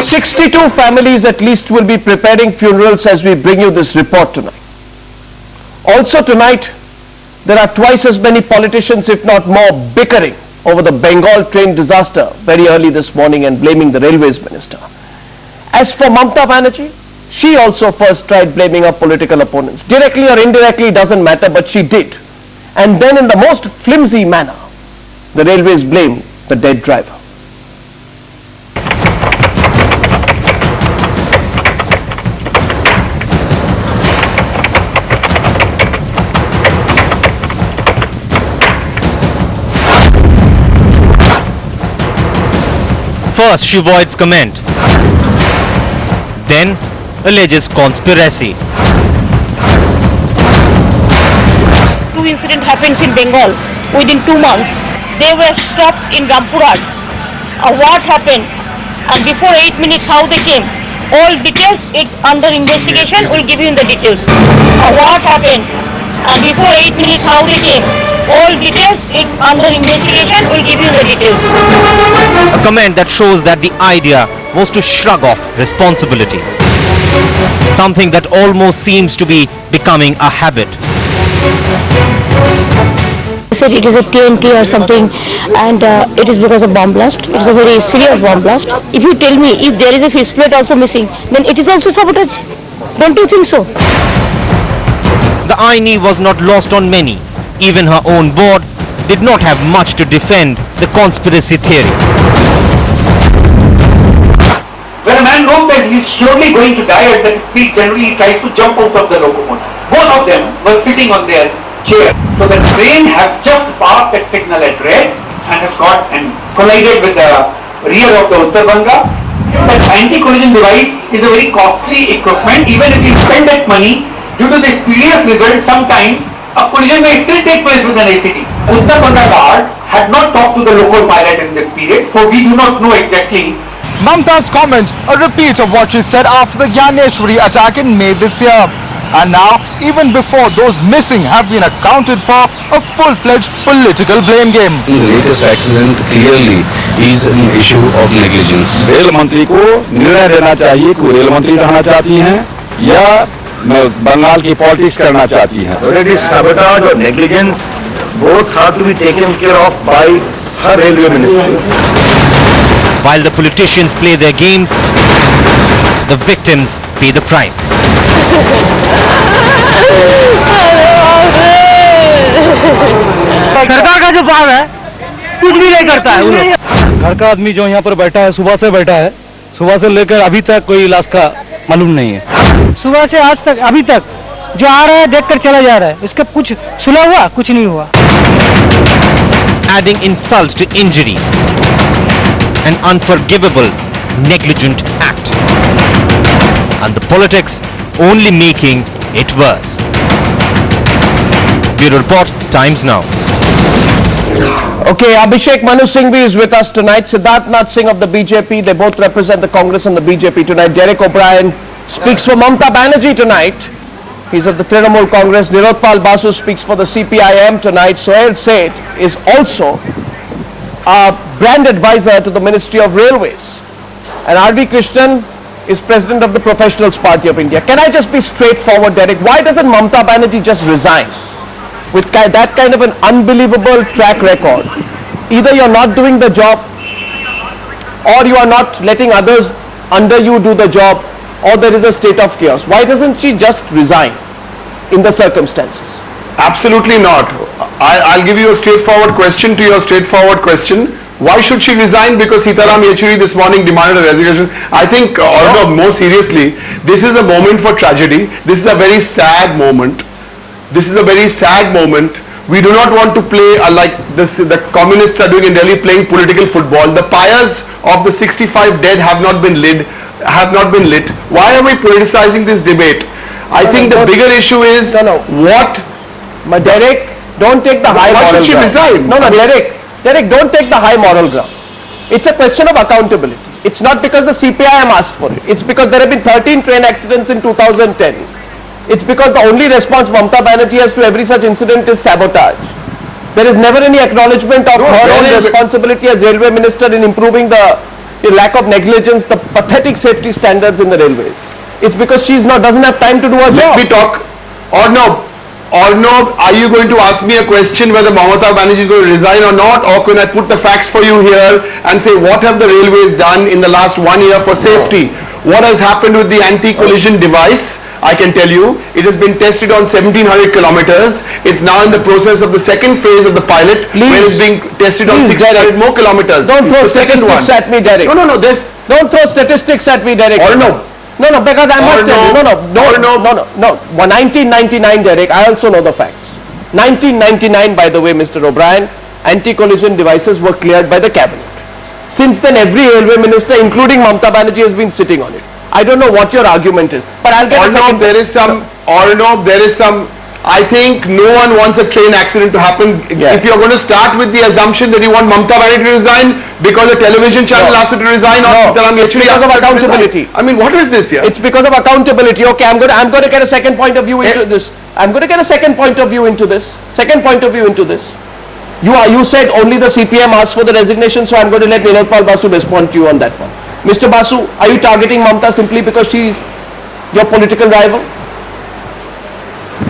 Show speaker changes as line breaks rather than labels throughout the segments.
62 families at least will be preparing funerals as we bring you this report tonight. Also tonight, there are twice as many politicians, if not more, bickering over the Bengal train disaster very early this morning and blaming the railways minister. As for Mamata Banerjee, she also first tried blaming her political opponents. Directly or indirectly, doesn't matter, but she did. And then in the most flimsy manner, the railways blamed the dead driver.
First, she avoids comment, then alleges conspiracy.
Two incidents happened in Bengal within 2 months. They were stopped in Rampurhat. What happened? And before 8 minutes, how they came? All details, it's under investigation. We'll give you the details. What happened? And before 8 minutes, how they came? All details, it's under investigation. We'll give you the details.
A comment that shows that the idea was to shrug off responsibility. Something that almost seems to be becoming a habit.
They said it is a TNT or something, and it is because of bomb blast. It is a very serious bomb blast. If you tell me if there is a fifth plate also missing, then it is also sabotage. Don't you think so?
The irony was not lost on many. Even her own board did not have much to defend the conspiracy theory.
When a man knows that he is surely going to die at that speed, generally he tries to jump out of the locomotive. Both of them were sitting on their chair. So the train has just passed that signal at red and has got and collided with the rear of the Uttar Banga. That anti-collision device is a very costly equipment. Even if you spend that money, due to the experience result, sometimes a collision may still take place with an ICT. Uttar Banga Guard had not talked to the local pilot in this period, so we do not know exactly.
Mamata's comment, a repeat of what she said after the Gyaneshwari attack in May this year. And now, even before those missing have been accounted for, a full-fledged political blame game.
The latest accident clearly is an issue of negligence.
Rail मंत्री को निर्णय लेना चाहिए कि rail मंत्री रहना चाहती हैं या बंगाल की पॉलिटिक्स करना चाहती हैं.
Already sabotage or negligence both have to be taken care of by her railway ministry.
While the politicians play their games, the victims pay the price.
सरकार का जो भाव है कुछ भी नहीं करता है. घर का आदमी जो यहाँ पर बैठा है, सुबह से बैठा है, सुबह से लेकर अभी तक कोई लाश का मालूम नहीं है. सुबह से आज तक अभी तक जो आ रहा है देखकर चला जा रहा है. इसका कुछ सुलह हुआ, कुछ नहीं हुआ.
Adding insult to injury, an unforgivable, negligent act, and the politics only making it worse. Bureau Report, Times Now.
Okay, Abhishek Manu Singhvi is with us tonight. Siddharth Nath Singh of the BJP. They both represent the Congress and the BJP tonight. Derek O'Brien speaks for Mamata Banerjee tonight. He's of the Trinamool Congress. Nirotpal Basu speaks for the CPIM tonight. Sohail Seth is also a brand advisor to the Ministry of Railways. And R.V. Krishnan is president of the Professionals Party of India. Can I just be straightforward, Derek? Why doesn't Mamata Banerjee just resign? With that kind of an unbelievable track record, either you're not doing the job or you are not letting others under you do the job, or there is a state of chaos. Why doesn't she just resign in the circumstances?
Absolutely not. I'll give you a straightforward question to your straightforward question. Why should she resign? Because Sitaram Yechuri this morning demanded a resignation. I think, more seriously, this is a moment for tragedy. This is a very sad moment. This is a very sad moment. We do not want to play like this, the communists are doing in Delhi, playing political football. The pyres of the 65 dead have not been lit. Why are we politicizing this debate? I think the bigger issue is what.
But Derek, don't take the high moral ground. Why should she resign? No, Derek, don't take the high moral ground. It's a question of accountability. It's not because the CPIM asked for it. It's because there have been 13 train accidents in 2010. It's because the only response Mamata Banerjee has to every such incident is sabotage. There is never any acknowledgement of her own responsibility as railway minister in improving the the lack of negligence, the pathetic safety standards in the railways. It's because doesn't have time to do her job.
Let me talk. Arnav, are you going to ask me a question whether Mamata Banerjee is going to resign or not, or can I put the facts for you here and say what have the railways done in the last 1 year for safety? What has happened with the anti-collision device? I can tell you, it has been tested on 1700 kilometers. It's now in the process of the second phase of the pilot, where it's being tested on 600 more kilometers.
Don't throw statistics at me, Derek.
No,
Don't throw statistics at me, Derek. No, because I must tell you. No. 1999, Derek, I also know the facts. 1999, by the way, Mr. O'Brien, anti-collision devices were cleared by the cabinet. Since then, every railway minister, including Mamata Banerjee, has been sitting on it. I don't know what your argument is, but I'll get
there is some, I think no one wants a train accident to happen.
Yeah.
If you're going to start with the assumption that you want Mamata Banerjee to resign because a television channel asked you to resign, or
it's because of accountability.
I mean, what is this here?
It's because of accountability. Okay, I'm going to get a second point of view into this. Second point of view into this. You said only the CPM asked for the resignation, so I'm going to let Nilotpal Basu respond to you on that one. Mr. Basu, are you targeting Mamata simply because she is your political rival?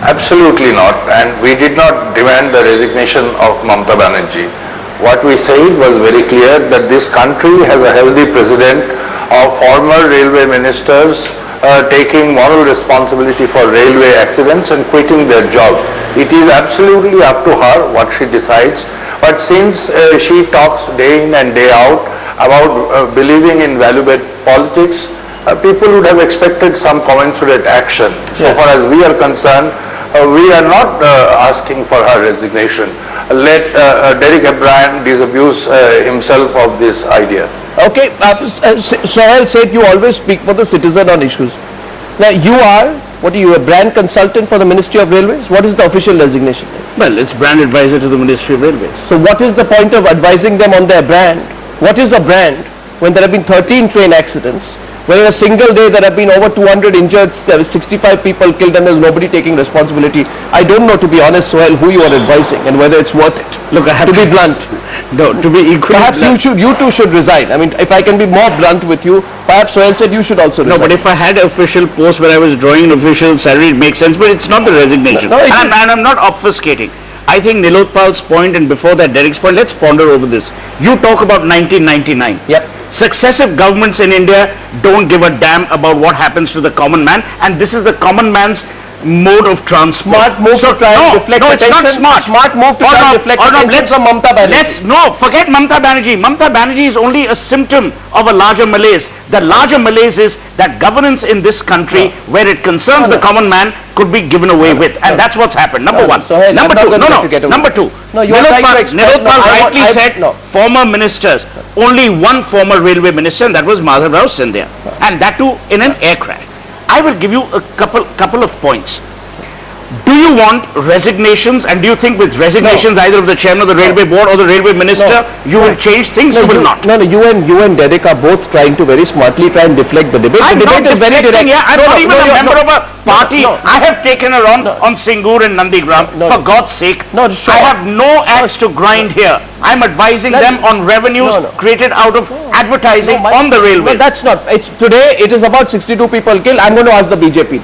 Absolutely not, and we did not demand the resignation of Mamata Banerjee. What we said was very clear that this country has a healthy precedent of former railway ministers taking moral responsibility for railway accidents and quitting their job. It is absolutely up to her what she decides, but since she talks day in and day out about believing in value-based politics, people would have expected some commensurate action. So far as we are concerned, we are not asking for her resignation. Let Derek O'Brien disabuse himself of this idea.
Okay, Sohail said you always speak for the citizen on issues. Now you are a brand consultant for the Ministry of Railways? What is the official designation?
Well, it's brand advisor to the Ministry of Railways.
So what is the point of advising them on their brand? What is a brand when there have been 13 train accidents, when in a single day there have been over 200 injured, 65 people killed, and there's nobody taking responsibility? I don't know, to be honest, Sohail, who you are advising and whether it's worth it.
Look, I have
to be blunt.
No, to be equally
perhaps
blunt.
you two should resign. I mean, if I can be more blunt with you, perhaps Sohail said you should also resign.
No, but if I had an official post where I was drawing an official salary, it makes sense, but it's not the resignation. And I'm not obfuscating. I think Nilotpal's point and before that Derek's point, let's ponder over this. You talk about 1999.
Yep.
Successive governments in India don't give a damn about what happens to the common man, and this is the common man's mode of transport.
Smart move to try and deflect
attention.
No, it's not smart. Smart move to try and deflect attention from Mamata Banerjee.
Forget Mamata Banerjee. Mamata Banerjee is only a symptom of a larger malaise. The larger malaise is that governance in this country, where it concerns the common man, could be given away with, and that's what's happened. Number one. Number two. Number two. Nilotpal rightly said former ministers. Only one former railway minister, and that was Madhav Rao Scindia, and that too in an air crash. I will give you a couple of points. Do you want resignations, and do you think with resignations either of the chairman of the railway board or the railway minister you will change things? You will not.
No, you and Derek are both trying to very smartly try and deflect the debate.
I'm
the debate is very direct.
I'm not even a member of a party. I have taken her on Singur and Nandigram. For God's sake, I have no axe to grind here. I'm advising them on revenues created out of advertising on the railway.
No, that's not. Today it is about 62 people killed. I'm going to ask the BJP.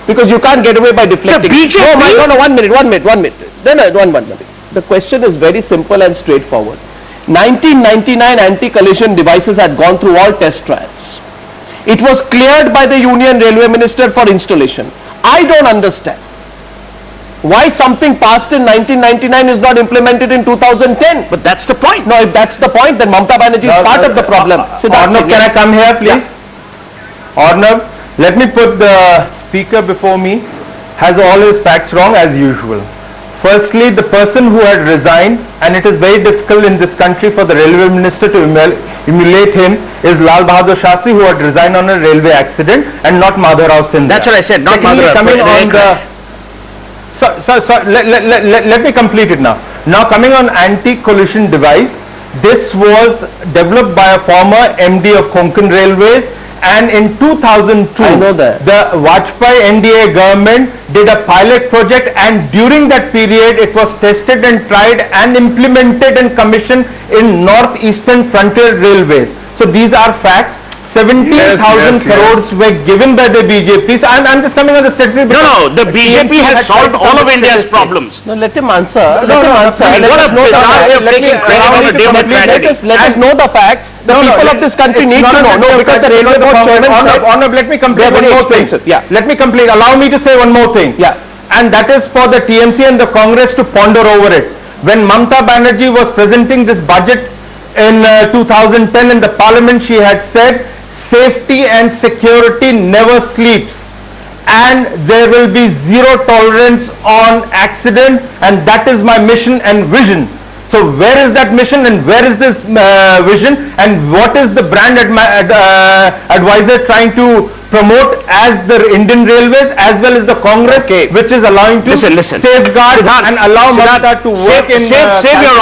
Because you can't get away by deflecting.
The BJP?
No, 1 minute. One minute. One minute. The question is very simple and straightforward. 1999 anti-collision devices had gone through all test trials. It was cleared by the Union Railway Minister for installation. I don't understand why something passed in 1999 is not implemented in 2010.
But that's the point.
No, if that's the point, then Mamata Banerjee is part of the problem.
Arnav, can I come here, please? Arnav, let me put the speaker before me has all his facts wrong as usual. Firstly, the person who had resigned, and it is very difficult in this country for the railway minister to emulate him, is Lal Bahadur Shastri, who had resigned on a railway accident, and not Madhav Rao Scindia.
That's what I said, not Madhav
Rao. Let me complete it now. Now coming on anti-collision device, this was developed by a former MD of Konkan Railways, and in 2002,
I know that.
the Vajpayee NDA government did a pilot project, and during that period it was tested and tried and implemented and commissioned in northeastern frontier railways. So these are facts. 17,000 crores were given by the BJP. So I'm just coming on the statistics.
No, the BJP has solved all of India's problems.
No, let him answer. Let him answer. Let us know the facts. Let us know the facts. The people of this country need to know. No, because the railway board chairman said.
Honorable, let me complete one more thing.
Yeah.
Let me complete. Allow me to say one more thing.
Yeah.
And that is for the TMC and the Congress to ponder over it. When Mamta Banerjee was presenting this budget in 2010 in the parliament, she had said, safety and security never sleeps, and there will be zero tolerance on accident, and that is my mission and vision. So where is that mission and where is this vision, and what is the brand advisor trying to promote as the Indian Railways as well as the Congress, which is allowing to safeguard and allow Mamta to work in
save your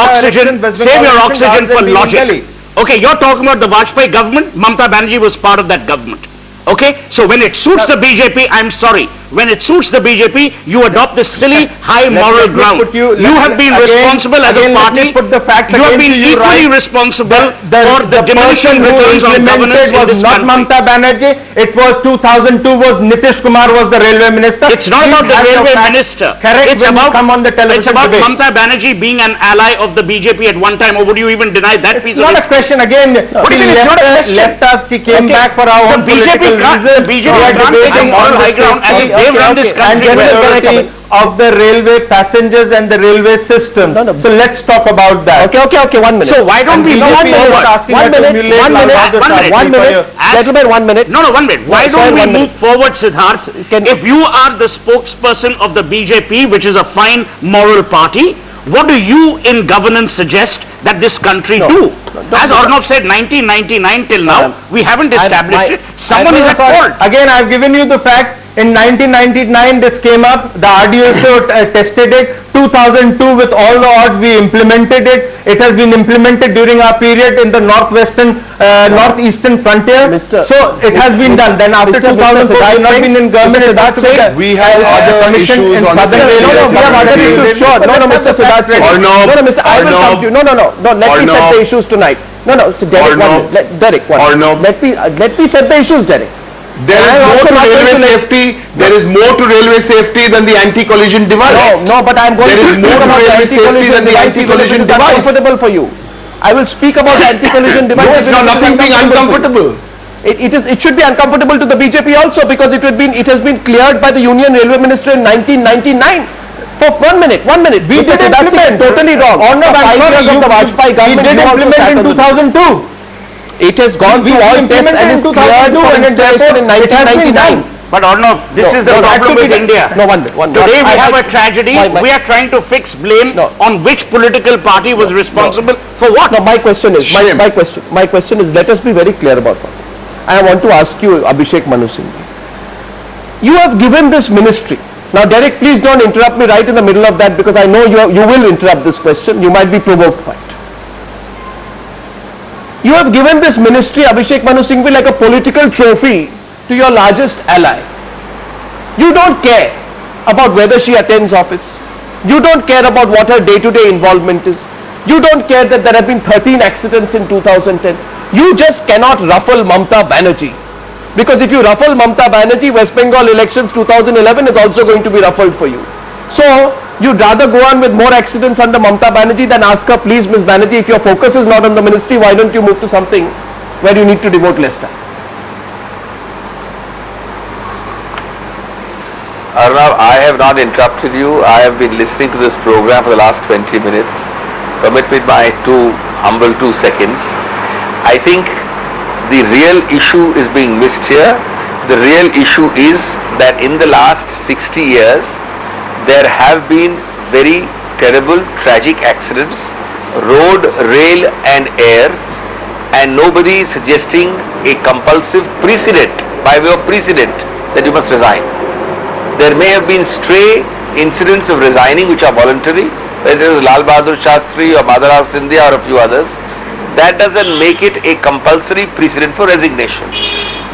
oxygen for logic. Okay, you're talking about the Vajpayee government. Mamta Banerjee was part of that government. Okay, so when it suits the BJP, I'm sorry. When it suits the BJP, you adopt this silly high moral ground. You have been responsible as a party. You have been equally responsible for the diminishing returns on governance in this country.
Not Mamta Banerjee. It was 2002 was Nitish Kumar was the railway minister.
It's not about the railway minister.
Correct.
It's about
it's
about Mamta Banerjee being an ally of the BJP at one time. Or would you even deny that piece of it?
It's not a question again.
What do you mean it's not a question?
Left us. She came back for our own political reasons.
The BJP can't take a moral high ground as if they've run this country well.
Of the railway passengers and the railway system. So let's talk about that.
Okay, 1 minute.
So why don't we move forward?
1 minute. Gentlemen, 1 minute.
No, 1 minute. Why don't we move forward, Siddharth? If you are the spokesperson of the BJP, which is a fine moral party, what do you in governance suggest that this country do? As Arnav said, 1999 till now, we haven't established it. Someone is at fault.
Again, I've given you the fact. In 1999, this came up. The RDSO tested it. 2002, with all the odds, we implemented it. It has been implemented during our period in the northwestern, northeastern frontier. So it has been done. Then after 2004, we have not been in government.
We have other issues on the
we have other issues. Sure. No, Mr. Siddharth. No, Mr. I will come to you. No. Let me set the issues tonight. No. So Derek, one minute. Let me set the issues, Derek.
There is more to railway safety. There is more to railway safety than the anti-collision device.
No, but I am going to speak about the anti-collision device. It is uncomfortable for you. I will speak about the anti-collision device.
No, it's not nothing being uncomfortable.
It should be uncomfortable to the BJP also, because it has been cleared by the Union Railway Minister in 1999. For 1 minute.
We did implement.
Totally wrong.
On the Vajpayee government, we did implement in 2002.
It has gone through all tests and is cleared for installation in 1999.
But Arnav, this is the problem with India.
No, one minute.
Today we have a tragedy. We are trying to fix blame on which political party was responsible for what?
No, my question is, let us be very clear about one. I want to ask you, Abhishek Manu Singh. You have given this ministry. Now, Derek, please don't interrupt me right in the middle of that, because I know you will interrupt this question. You might be provoked by it. You have given this ministry, Abhishek Manu Singhvi, like a political trophy to your largest ally. You don't care about whether she attends office. You don't care about what her day-to-day involvement is. You don't care that there have been 13 accidents in 2010. You just cannot ruffle Mamta Banerjee. Because if you ruffle Mamta Banerjee, West Bengal elections 2011 is also going to be ruffled for you. So, you'd rather go on with more accidents under Mamta Banerjee than ask her, please Ms. Banerjee, if your focus is not on the ministry, why don't you move to something where you need to devote less time?
Arnav, I have not interrupted you. I have been listening to this program for the last 20 minutes. Permit me my humble 2 seconds. I think the real issue is being missed here. The real issue is that in the last 60 years, there have been very terrible, tragic accidents, road, rail and air, and nobody is suggesting a compulsive precedent, by way of precedent, that you must resign. There may have been stray incidents of resigning which are voluntary, whether it was Lal Bahadur Shastri or Madhavrao Scindia or a few others. That doesn't make it a compulsory precedent for resignation.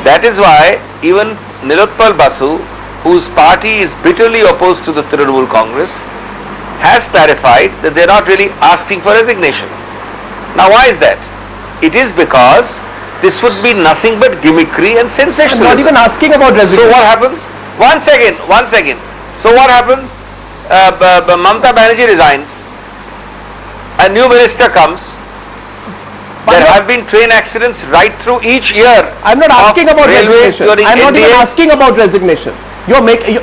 That is why even Nilotpal Basu, whose party is bitterly opposed to the Trinamool Congress, has clarified that they are not really asking for resignation. Now why is that? It is because this would be nothing but gimmickry and
I'm
sensationalism.
not even asking about
So
resignation.
what happens? One second. So what happens? Mamata Banerjee resigns. A new minister comes. There have been train accidents right through each year.
I'm not asking
of
about
railways
resignation.
during
I'm not even
NDA.
asking about resignation.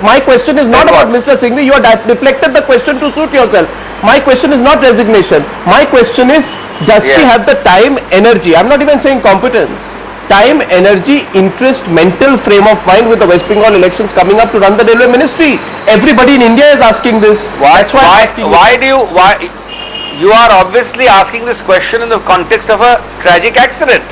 My question is not
Then
about
what?
Mr. Singhvi. You have deflected the question to suit yourself. My question is not resignation. My question is, does she
Yeah.
have the time, energy? I'm not even saying competence. Time, energy, interest, mental frame of mind with the West Bengal elections coming up to run the railway ministry. Everybody in India is asking this. That's why I'm asking you.
Why you are obviously asking this question in the context of a tragic accident.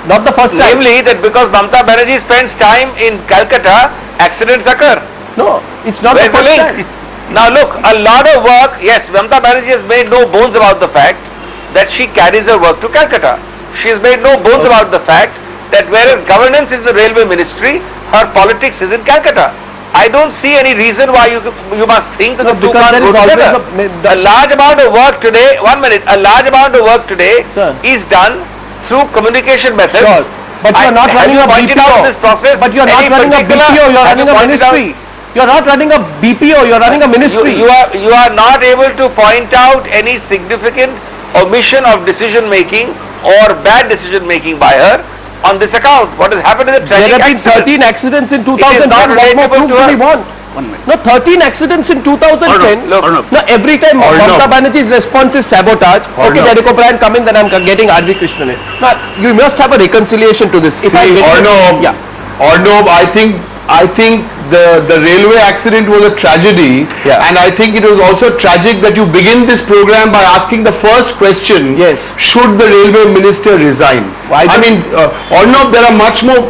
Not the first time.
Namely that because Mamata Banerjee spends time in Calcutta, accidents occur.
No, it's not
Where's
the
the
first
link?
time.
Now look, a lot of work, yes, Mamata Banerjee has made no bones about the fact that she carries her work to Calcutta. She has made no bones about the fact that whereas governance is the railway ministry, her politics is in Calcutta. I don't see any reason why you must think that
No,
the two
because
can't
there
go
is always
together.
a-
A large amount of work today, 1 minute, a large amount of work today
Sir.
is done through communication methods.
Sure. But you are not
Have
running
you
a
pointed out
BPO.
this process?
But you are not
Any
running a
particular-
BPO, you are
have
running
you
a
pointed out-
ministry. You are not running a BPO, you are running a ministry.
You are not able to point out any significant omission of decision making or bad decision making by her on this account. What has happened in the
There
tragic
have been
accident?
13 accidents in
It is
2010.
not
What more
relatable
proof
to
do
her.
we want?
1 minute.
No, 13 accidents in 2010.
Arnab.
No, every time
Arnab.
Mamata Banerjee's response is sabotage. Okay,
Arnab.
Derek O'Brien come in, then I'm getting R.V. Krishnan in. Now, you must have a reconciliation to this. If I
See,
get it-
Arnab,
Yeah.
Arnab, I think the railway accident was a tragedy,
Yeah.
and I think it was also tragic that you begin this program by asking the first question:
Yes.
should the railway minister resign?
Why
I
don't-
mean, Arnab, there are much more.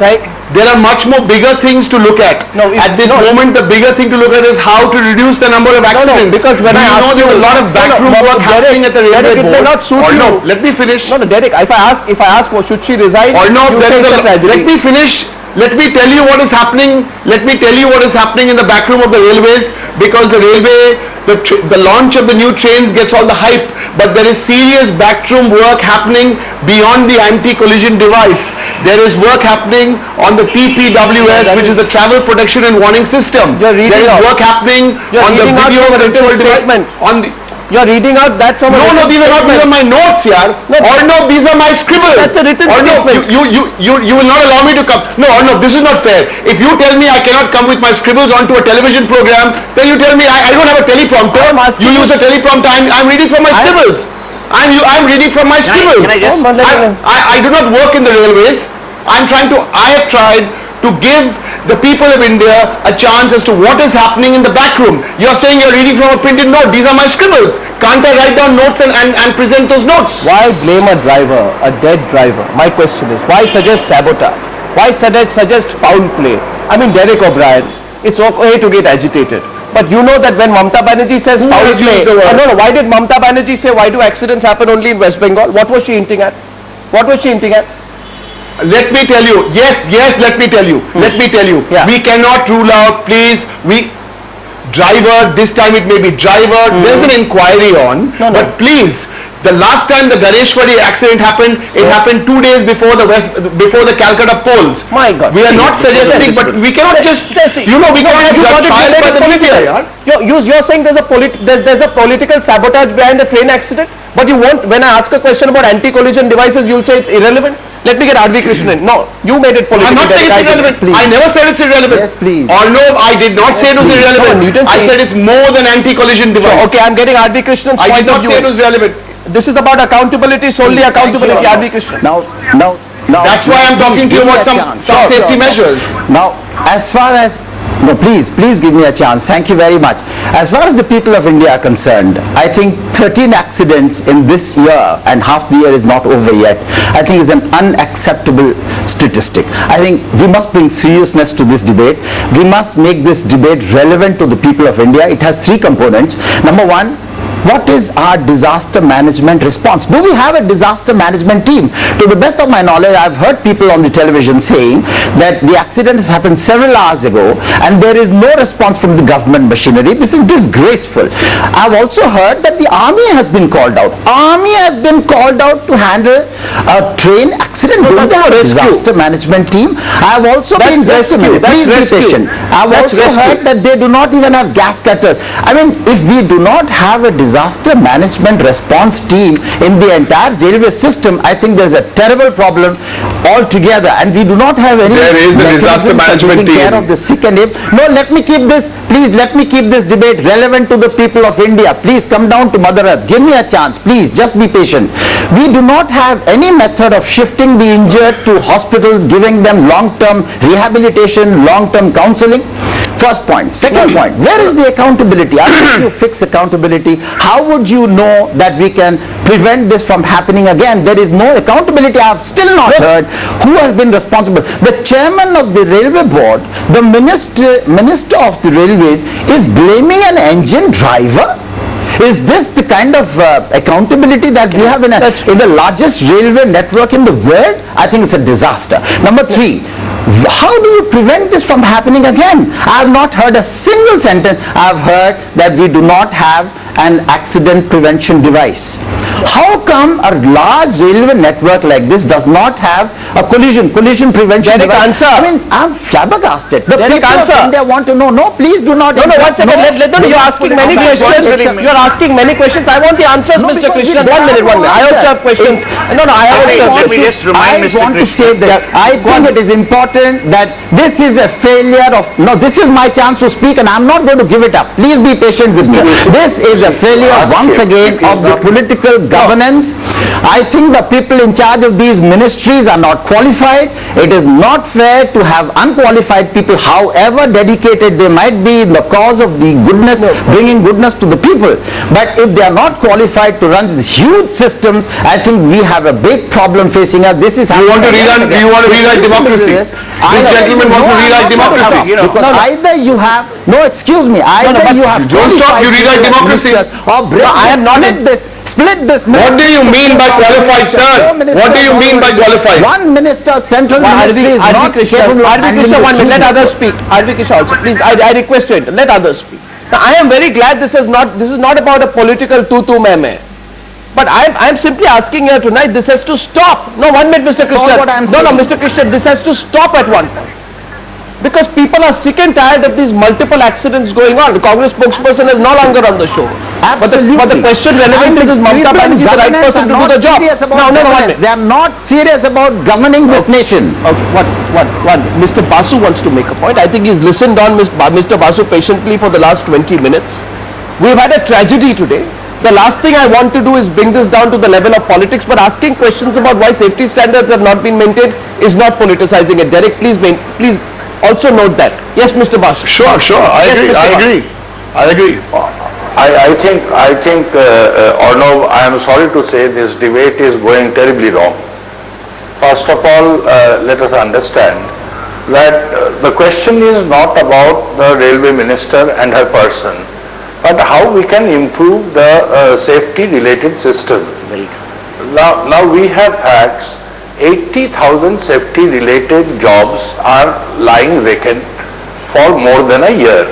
There are much more bigger things to look at.
No, if-
at this
no.
moment, the bigger thing to look at is how to reduce the number of accidents.
because when
Do
I
you
ask
know there was a lot of backroom work
Derek,
happening at the railway
Derek, it may
board.
not suit
Arnab,
you.
let me finish.
No, Derek, if I ask, should she resign?
Arnab,
you
there
say
is
it's a tragedy.
let me finish. Let me tell you what is happening. Let me tell you what is happening in the back room of the railways, because the railway, the launch of the new trains gets all the hype, but there is serious backroom work happening beyond the anti-collision device. There is work happening on the TPWS, which is the Travel Protection and Warning System.
You're reading
There is
out.
work happening
You're
on the
reading out
video
from a written
control device.
statement.
On the
You are reading out that from a
no,
written
these are not. These are
statement.
my notes, yaar.
No.
Or no, these are my scribbles.
That's a written
or no,
statement.
you will not allow me to come. No, or no, this is not fair. If you tell me I cannot come with my scribbles onto a television program, then you tell me I don't have a teleprompter.
I'm asking
You use a teleprompter. I'm reading from my scribbles. I'm reading from my scribbles.
can I just-
I do not work in the railways. I have tried to give the people of India a chance as to what is happening in the back room. You're saying you're reading from a printed note. These are my scribbles. Can't I write down notes and present those notes?
Why blame a driver, a dead driver? My question is, why suggest sabotage? Why suggest foul play? I mean, Derek O'Brien, it's okay to get agitated. But you know that when Mamata Banerjee says
Who
foul
has
play,
used the word?
no, why did Mamata Banerjee say, why do accidents happen only in West Bengal? What was she hinting at? What was she hinting at?
Let me tell you. Yes, let me tell you. Let me tell you.
Yeah.
We cannot rule out, please. Driver, this time it may be driver. There's an inquiry on.
No.
But please, the last time the Ganeshwari accident happened, it happened 2 days before the Calcutta polls.
My God.
We are not suggesting, but we cannot just, we cannot
You got
judge
it
trial by the
related
media, yaar.
You're saying there's a political sabotage behind the train accident, but you won't, when I ask a question about anti-collision devices, you'll say it's irrelevant. Let me get R.V. Krishnan. No, you made it political.
I'm not saying it's irrelevant. I never said it's irrelevant.
Yes, please.
Or no, I did not say it was irrelevant.
No, you didn't
I
say-
said it's more than anti-collision device.
Okay, I'm getting R.V. Krishnan's
I
point
did
of
not
view.
say it was relevant.
This is about accountability, solely accountability, R.V. Krishnan.
Now,
That's why I'm talking to you about some safety measures.
Now, as far as, no, please give me a chance. Thank you very much. As far as the people of India are concerned, I think 13 accidents in this year and half the year is not over yet. I think is an unacceptable statistic. I think we must bring seriousness to this debate. We must make this debate relevant to the people of India. It has three components. Number one, what is our disaster management response? Do we have a disaster management team? To the best of my knowledge, I've heard people on the television saying that the accident has happened several hours ago and there is no response from the government machinery. This is disgraceful. I've also heard that the army has been called out. Army has been called out to handle a train accident. Don't they have a disaster management team? I've also been, just a minute, please be patient. I've also heard that they do not even have gas cutters. I mean, if we do not have a disaster management response team in the entire railway system, I think there's a terrible problem altogether, and we do not have any
There is a disaster management
taking care
team.
of the sick and ill. No, let me keep this, please let me keep this debate relevant to the people of India. Please come down to Mother Earth. Give me a chance, please, just be patient. We do not have any method of shifting the injured to hospitals, giving them long-term rehabilitation, long-term counseling. First point. Second point, where is the accountability? Unless you fix accountability, how would you know that we can prevent this from happening again? There is no accountability. I have still not heard who has been responsible. The chairman of the railway board, the minister of the railways is blaming an engine driver? Is this the kind of accountability that we have in the largest railway network in the world? I think it's a disaster. Number three, how do you prevent this from happening again? I have not heard a single sentence. I have heard that we do not have an accident prevention device. How come a large railway network like this does not have a collision prevention device? I mean, I'm flabbergasted. The people of India want to know. No, please do not.
No, 1 second. You're asking many questions. You're asking many questions. I want the answers, Mr. Krishnan. 1 minute. I also have questions. I
Let me just remind Mr.
want to say that I think it is important that this is a failure of, no, this is my chance to speak and I'm not going to give it up. Please be patient with me. This is a failure once again of the political governance. I think the people in charge of these ministries are not qualified. It is not fair to have unqualified people, however dedicated they might be in the cause of the goodness, bringing goodness to the people. But if they are not qualified to run these huge systems, I think we have a big problem facing us. This is
You want to rewrite democracy? This gentleman wants to rewrite democracy.
Because either you have, no, excuse me, either you have
don't stop, you rewrite democracy.
I am not in this. Split this.
What do you mean by qualified, sir? What do you mean by qualified?
One minister, central ministry is not capable of handling this.
1 minute, let others speak. Arvi Krishna also, please, I request you, let others speak. Now, I am very glad this is not about a political tu-tu meme. But I'm simply asking here tonight, this has to stop. No, 1 minute, Mr. Krishnan. No, Mr. Krishnan, this has to stop at one point. Because people are sick and tired of these multiple accidents going on. The Congress spokesperson is no longer on the show.
Absolutely.
But the question relevant to this, Mamta Banerjee is the right person to do the job.
They are not serious about governing this nation.
Okay, what? Mr. Basu wants to make a point. I think he's listened on Mr. Basu patiently for the last 20 minutes. We've had a tragedy today. The last thing I want to do is bring this down to the level of politics, but asking questions about why safety standards have not been maintained is not politicizing it. Derek, please also note that. Yes, Mr. Basu.
Sure. I agree.
I think, Arnav, I am sorry to say this debate is going terribly wrong. First of all, let us understand that the question is not about the railway minister and her person, but how we can improve the safety-related system. Now we have facts. 80,000 safety-related jobs are lying vacant for more than a year.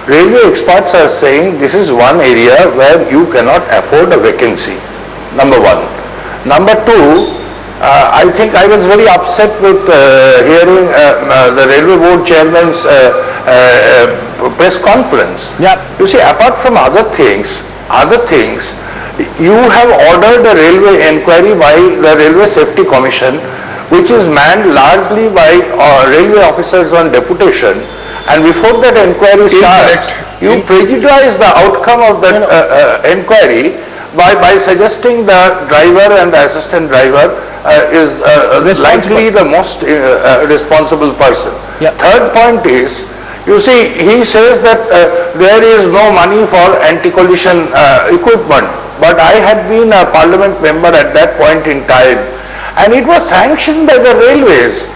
Railway experts are saying this is one area where you cannot afford a vacancy. Number one. Number two, I think I was very upset with hearing the Railway Board Chairman's press conference.
Yeah.
You see, apart from other things, you have ordered a railway inquiry by the Railway Safety Commission, which is manned largely by railway officers on deputation, and before that inquiry starts, you prejudice the outcome of that inquiry by suggesting the driver and the assistant driver is likely the most responsible person.
Yeah.
Third point is, you see, he says that there is no money for anti-collision equipment, but I had been a parliament member at that point in time, and it was sanctioned by the railways,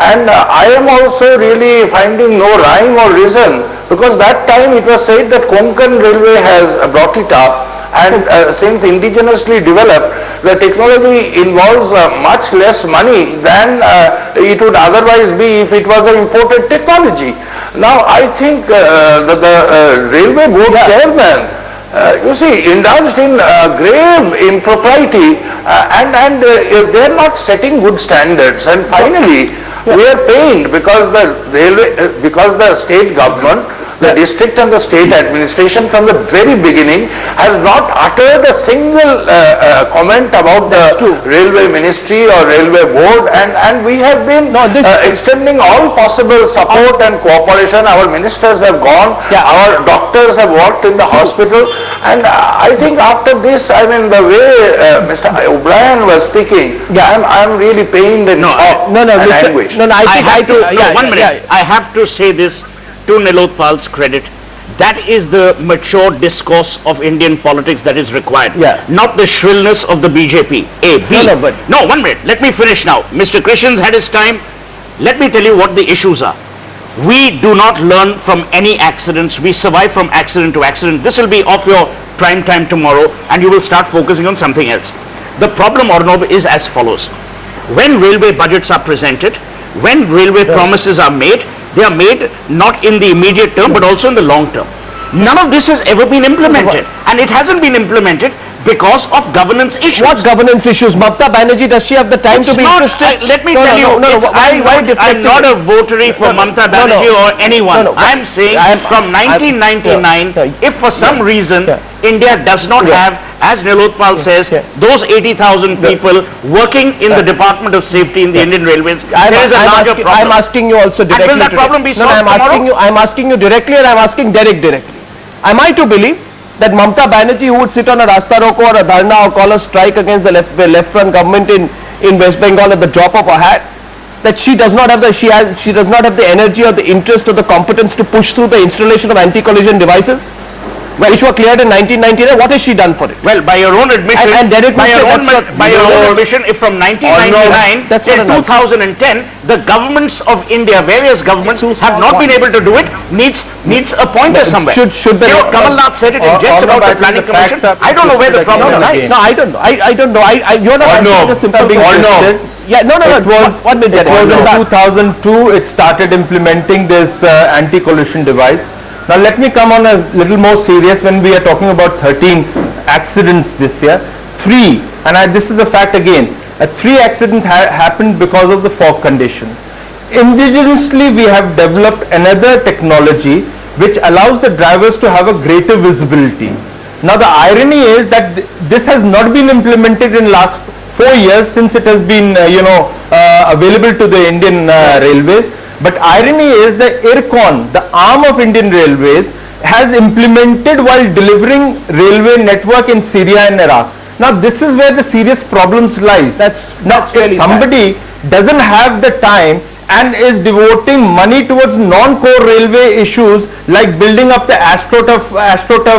and I am also really finding no rhyme or reason, because that time it was said that Konkan Railway has brought it up, and since indigenously developed, the technology involves much less money than it would otherwise be if it was an imported technology. Now, I think the railway board chairman, you see, indulged in grave impropriety and they are not setting good standards. And finally, we are pained because the railway, because the state government, the district and the state administration from the very beginning has not uttered a single comment about the railway ministry or railway board, and we have been extending all possible support and cooperation. Our ministers have gone, our doctors have worked in the hospital, and I think after this, I mean, the way Mr. O'Brien was speaking, I'm really pained and anguished.
One minute. I have to say this to Nilotpal's credit. That is the mature discourse of Indian politics that is required. Not the shrillness of the BJP. No, 1 minute. Let me finish now. Mr. Krishan's had his time. Let me tell you what the issues are. We do not learn from any accidents. We survive from accident to accident. This will be off your prime time tomorrow and you will start focusing on something else. The problem, Arnob, is as follows. When railway budgets are presented, when railway promises are made, they are made not in the immediate term but also in the long term. None of this has ever been implemented, and it hasn't been implemented because of governance issues.
What governance issues? Mamta Banerjee, does she have the time to be interested?
Let me tell you, I'm not a votary for Mamta Banerjee or anyone. I'm saying from 1999, if for some reason India does not have, as Nilotpal says, those 80,000 people working in the Department of Safety in the Indian Railways, there is a larger problem.
I'm asking you also directly.
And will that problem be solved tomorrow?
I'm asking you directly, and I'm asking Derek directly. Am I to believe that Mamta Banerjee, who would sit on a Rasta Roko or a Dharna or call a strike against the left front government in West Bengal at the drop of a hat, that she does not have the energy or the interest or the competence to push through the installation of anti-collision devices, which were cleared in 1999? What has she done for it?
Well, by your own admission, if from 1999 till 2010, the governments of India, various governments have not been able to do it, needs a pointer somewhere. Kamal Nath said it in jest about the planning commission. I don't know where the problem lies.
No, I don't know. You're not answering a simple question. Yeah, no. It was in 2002 it started implementing this anti-collision device. Now let me come on a little more serious. When we are talking about 13 accidents this year, 3, and this is a fact again, 3 accidents happened because of the fog conditions. Indigenously we have developed another technology which allows the drivers to have a greater visibility. Now the irony is that this has not been implemented in last 4 years since it has been available to the Indian Railways. But irony is that IRCON, the arm of Indian Railways, has implemented while delivering railway network in Syria and Iraq. Now this is where the serious problems lies. If really somebody doesn't have the time and is devoting money towards non-core railway issues like building up the AstroTurf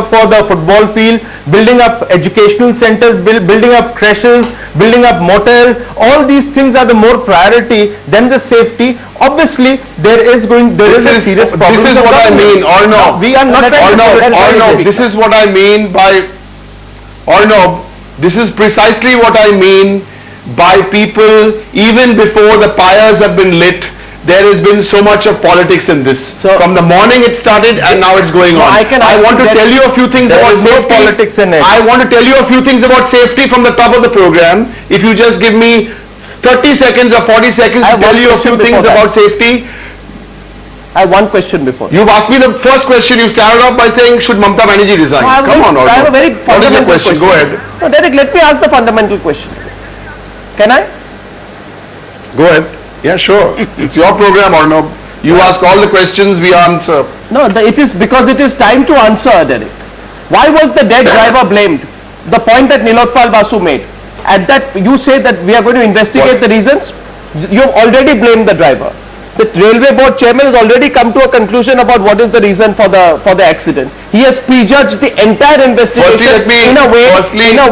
for the football field, building up educational centers, building up creches, building up motels, all these things are the more priority than the safety. Obviously, there is a serious problem.
This is what I mean, Arnob.
We are not
Arnob, this is what I mean by Arnob. This is precisely what I mean by people, even before the pyres have been lit, there has been so much of politics in this. So, from the morning it started and now it's going on. I want to tell you a few things about safety.
Politics in it.
I want to tell you a few things about safety from the top of the program. If you just give me 30 seconds or 40 seconds to tell you a few things about safety.
I have one question before.
You've asked me the first question. You started off by saying, should Mamta Banerjee resign? Come on,
I have a very fundamental question.
Go ahead.
No, Derek, let me ask the fundamental question. Can I?
Go ahead. Yeah, sure. It's your program, Arnob. You ask all the questions, we answer.
No, it is because it is time to answer, Derek. Why was the dead driver blamed? The point that Nilotpal Basu made. At that, you say that we are going to investigate the reasons. You have already blamed the driver. The railway board chairman has already come to a conclusion about what is the reason for the accident. He has prejudged the entire investigation in a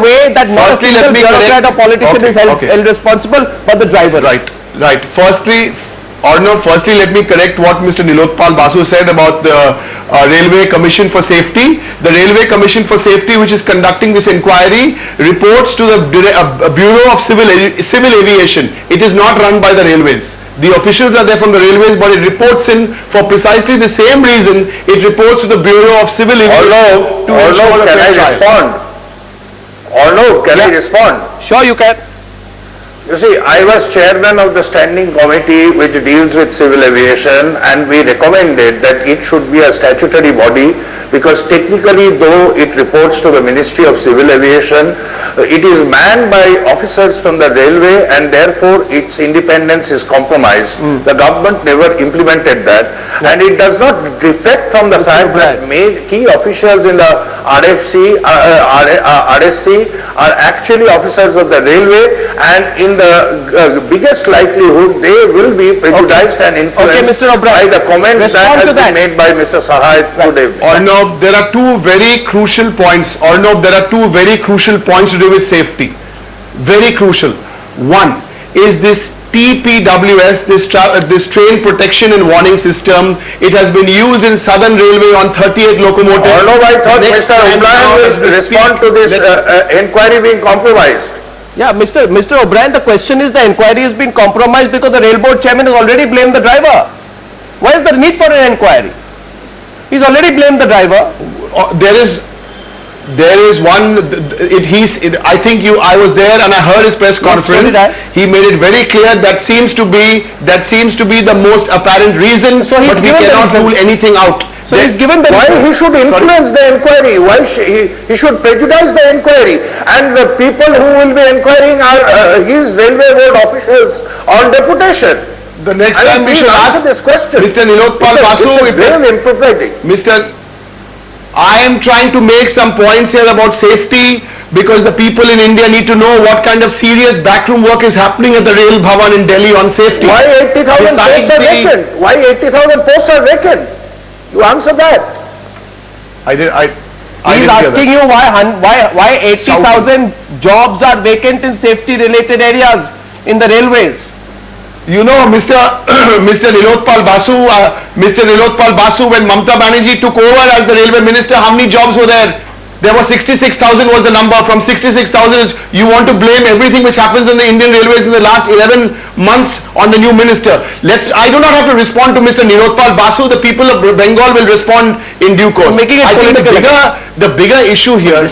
way that not a single bureaucrat or politician is held responsible but the driver.
Right. Firstly, Arnav, firstly let me correct what Mr. Nilotpal Basu said about the Railway Commission for Safety. The Railway Commission for Safety, which is conducting this inquiry, reports to the Bureau of Civil Aviation. It is not run by the railways. The officials are there from the railways, but it reports in for precisely the same reason. It reports to the Bureau of Civil Aviation.
Arnav, can I respond? Arnav, can I respond?
Sure, you can.
You see, I was chairman of the standing committee which deals with civil aviation, and we recommended that it should be a statutory body, because technically, though it reports to the Ministry of Civil Aviation, it is manned by officers from the railway, and therefore its independence is compromised. The government never implemented that, and it does not defect from the fact that key officials in the RSC are actually officers of the railway, and in the biggest likelihood they will be prejudiced and influenced by the comments that has been made by Mr. Sahai today.
Arnav, there are two very crucial points. Arnav, there are two very crucial points to do with safety. Very crucial. One is this TPWS, this train protection and warning system. It has been used in Southern Railway on 38 locomotives.
Arnav, I thought Mr. O'Brien will respond to this inquiry being compromised.
Yeah, Mr. O'Brien, the question is the inquiry has been compromised because the rail board chairman has already blamed the driver. Why is there need for an inquiry? He's already blamed the driver.
There is one. I think I was there and I heard his press conference. He made it very clear that seems to be the most apparent reason. So but we cannot rule anything out.
So he's given the
why he should influence the inquiry? Why he should prejudice the inquiry? And the people who will be inquiring are his railway board officials on deputation.
The next time we should ask
this question.
Mr. Nilotpal Basu, I am trying to make some points here about safety, because the people in India need to know what kind of serious backroom work is happening at the Rail Bhavan in Delhi on safety.
Why 80,000 posts are vacant? Why 80,000 posts are vacant? You answer that.
He's asking you why 80,000 jobs are vacant in safety related areas in the railways.
You know, Mr. Nilotpal Basu, when Mamta Banerjee took over as the railway minister, how many jobs were there? There was 66,000 was the number. From 66,000, you want to blame everything which happens in the Indian Railways in the last 11 months on the new minister. I do not have to respond to Mr. Nilotpal Basu. The people of Bengal will respond in due course.
Making it
I think the bigger issue here